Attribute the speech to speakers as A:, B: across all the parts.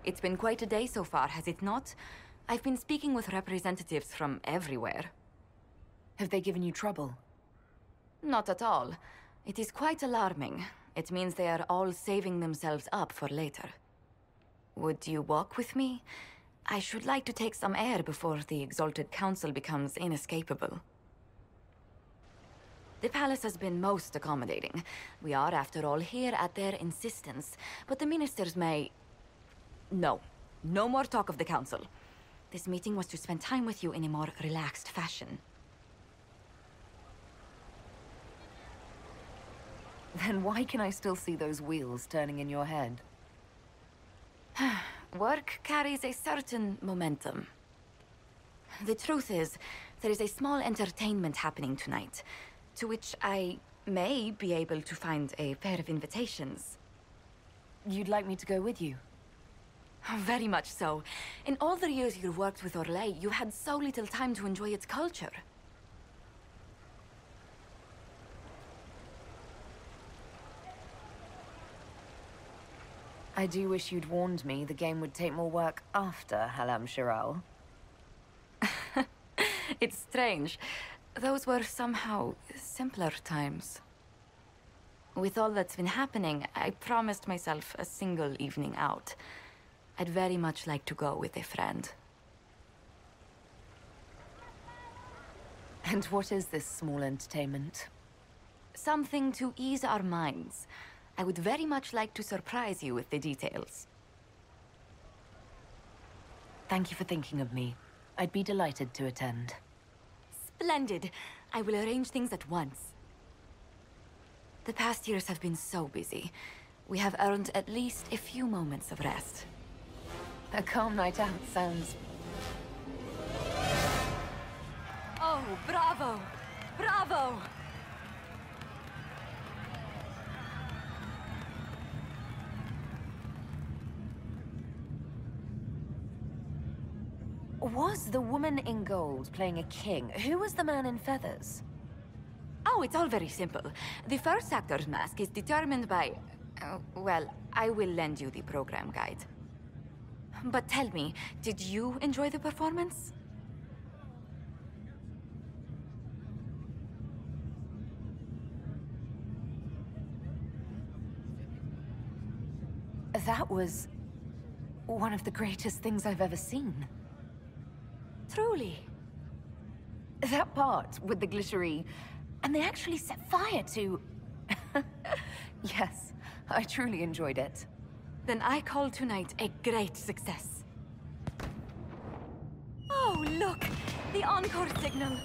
A: It's been quite a day so far, has it not? I've been speaking with representatives from everywhere.
B: Have they given you trouble?
A: Not at all. It is quite alarming. It means they are all saving themselves up for later. Would you walk with me? I should like to take some air before the Exalted Council becomes inescapable. The palace has been most accommodating. We are, after all, here at their insistence, but the ministers may... No. No more talk of the council. This meeting was to spend time with you in a more relaxed fashion.
B: Then why can I still see those wheels turning in your head?
A: Work carries a certain momentum. The truth is, there is a small entertainment happening tonight, to which I may be able to find a pair of invitations.
B: You'd like me to go with you?
A: Very much so. In all the years you've worked with Orlais, you had so little time to enjoy its culture.
B: I do wish you'd warned me the game would take more work after Halam Shiral.
A: It's strange. Those were somehow simpler times. With all that's been happening, I promised myself a single evening out. I'd very much like to go with a friend.
B: And what is this small entertainment?
A: Something to ease our minds. I would very much like to surprise you with the details.
B: Thank you for thinking of me. I'd be delighted to attend.
A: Splendid! I will arrange things at once. The past years have been so busy. We have earned at least a few moments of rest.
B: A calm night out sounds...
A: Oh, bravo! Bravo!
B: Was the woman in gold playing a king? Who was the man in feathers?
A: Oh, it's all very simple. The first actor's mask is determined by... well, I will lend you the program guide. But tell me, did you enjoy the performance?
B: That was... one of the greatest things I've ever seen.
A: Truly.
B: That part with the glittery... and they actually set fire to... Yes, I truly enjoyed it.
A: Then I call tonight a great success. Oh, look! The encore signal!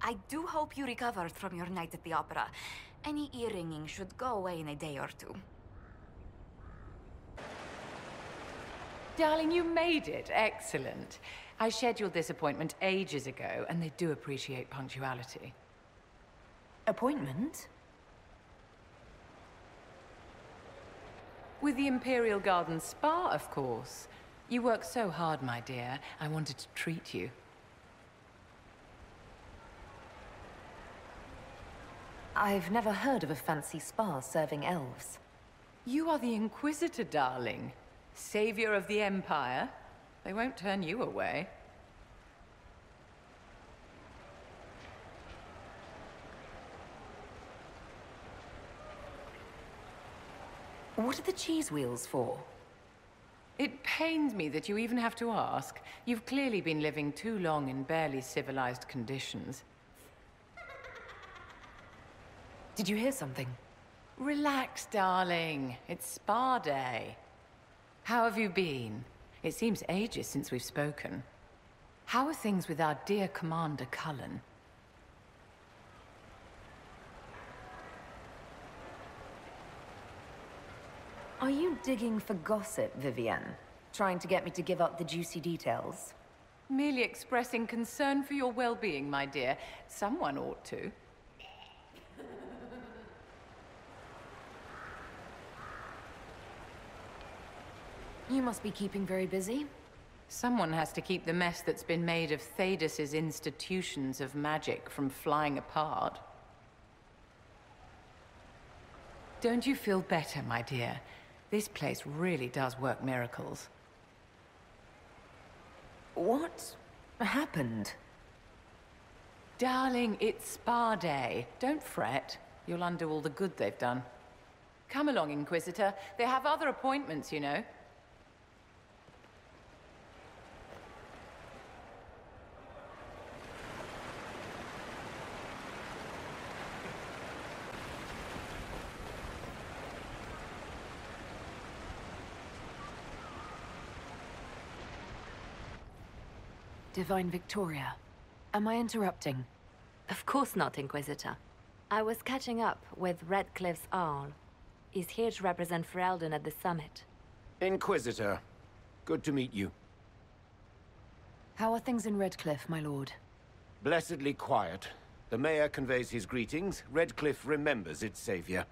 A: I do hope you recovered from your night at the opera. Any ear-ringing should go away in a day or two.
C: Darling, you made it. Excellent. I scheduled this appointment ages ago, and they do appreciate punctuality.
B: Appointment?
C: With the Imperial Garden Spa, of course. You work so hard, my dear. I wanted to treat you.
B: I've never heard of a fancy spa serving elves.
C: You are the Inquisitor, darling. Savior of the Empire. They won't turn you away.
B: What are the cheese wheels for?
C: It pains me that you even have to ask. You've clearly been living too long in barely civilized conditions.
B: Did you hear something?
C: Relax, darling. It's spa day. How have you been? It seems ages since we've spoken. How are things with our dear Commander Cullen?
B: Are you digging for gossip, Vivienne? Trying to get me to give up the juicy details?
C: Merely expressing concern for your well-being, my dear. Someone ought to.
B: You must be keeping very busy.
C: Someone has to keep the mess that's been made of Thadis's institutions of magic from flying apart. Don't you feel better, my dear? This place really does work miracles.
B: What happened?
C: Darling, it's spa day. Don't fret. You'll undo all the good they've done. Come along, Inquisitor. They have other appointments, you know.
B: Divine Victoria, am I interrupting?
D: Of course not, Inquisitor. I was catching up with Redcliffe's Arl. He's here to represent Ferelden at the summit.
E: Inquisitor, good to meet you.
B: How are things in Redcliffe, my lord?
E: Blessedly quiet. The mayor conveys his greetings. Redcliffe remembers its savior.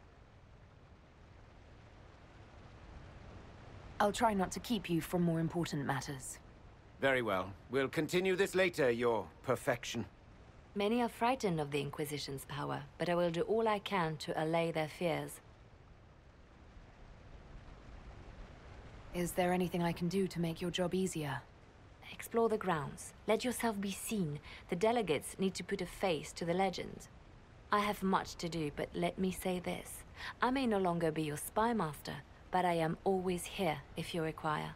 B: I'll try not to keep you from more important matters.
E: Very well. We'll continue this later, your perfection.
D: Many are frightened of the Inquisition's power, but I will do all I can to allay their fears.
B: Is there anything I can do to make your job easier?
D: Explore the grounds. Let yourself be seen. The delegates need to put a face to the legend. I have much to do, but let me say this. I may no longer be your spy master, but I am always here if you require.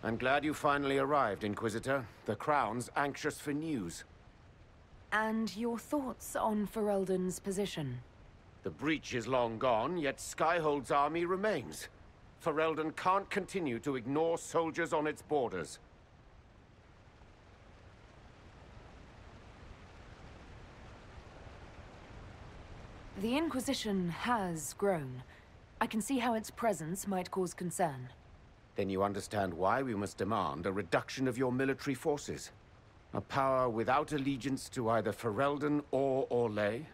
E: I'm glad you finally arrived, Inquisitor. The Crown's anxious for news.
B: And your thoughts on Ferelden's position?
E: The breach is long gone, yet Skyhold's army remains. Ferelden can't continue to ignore soldiers on its borders.
B: The Inquisition has grown. I can see how its presence might cause concern.
E: Then you understand why we must demand a reduction of your military forces. A power without allegiance to either Ferelden or Orlais.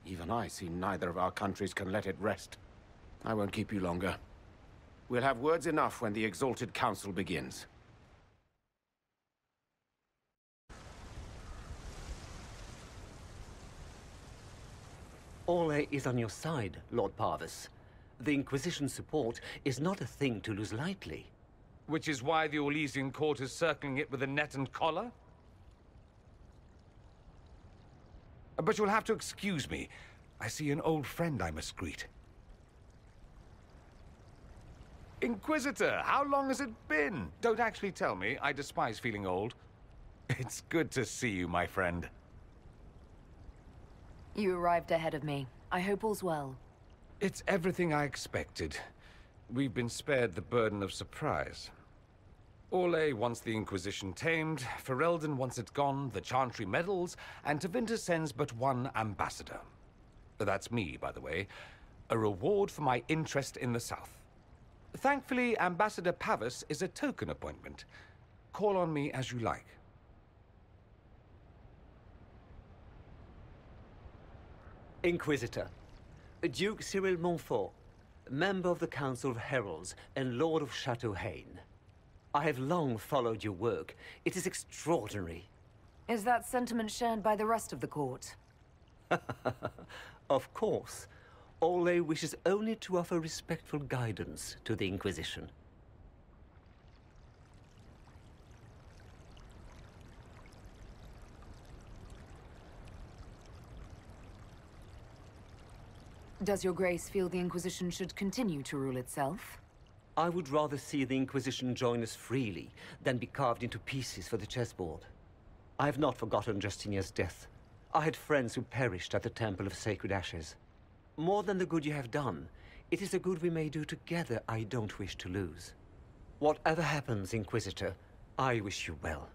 E: Even I see neither of our countries can let it rest. I won't keep you longer. We'll have words enough when the Exalted Council begins.
F: Orlais is on your side, Lord Parvis. The Inquisition's support is not a thing to lose lightly.
G: Which is why the Orlesian court is circling it with a net and collar? But you'll have to excuse me. I see an old friend I must greet. Inquisitor, how long has it been? Don't actually tell me. I despise feeling old. It's good to see you, my friend.
B: You arrived ahead of me. I hope all's well.
G: It's everything I expected. We've been spared the burden of surprise. Orlais wants the Inquisition tamed, Ferelden wants it gone, the Chantry meddles, and Tevinter sends but one ambassador. That's me, by the way. A reward for my interest in the South. Thankfully, Ambassador Pavis is a token appointment. Call on me as you like.
F: Inquisitor, Duke Cyril Montfort, member of the Council of Heralds and Lord of Chateau Haine. I have long followed your work. It is extraordinary.
B: Is that sentiment shared by the rest of the court?
F: Of course. Orlais wishes only to offer respectful guidance to the Inquisition.
B: Does your grace feel the Inquisition should continue to rule itself?
F: I would rather see the Inquisition join us freely than be carved into pieces for the chessboard. I have not forgotten Justinia's death. I had friends who perished at the Temple of Sacred Ashes. More than the good you have done, it is a good we may do together I don't wish to lose. Whatever happens, Inquisitor, I wish you well.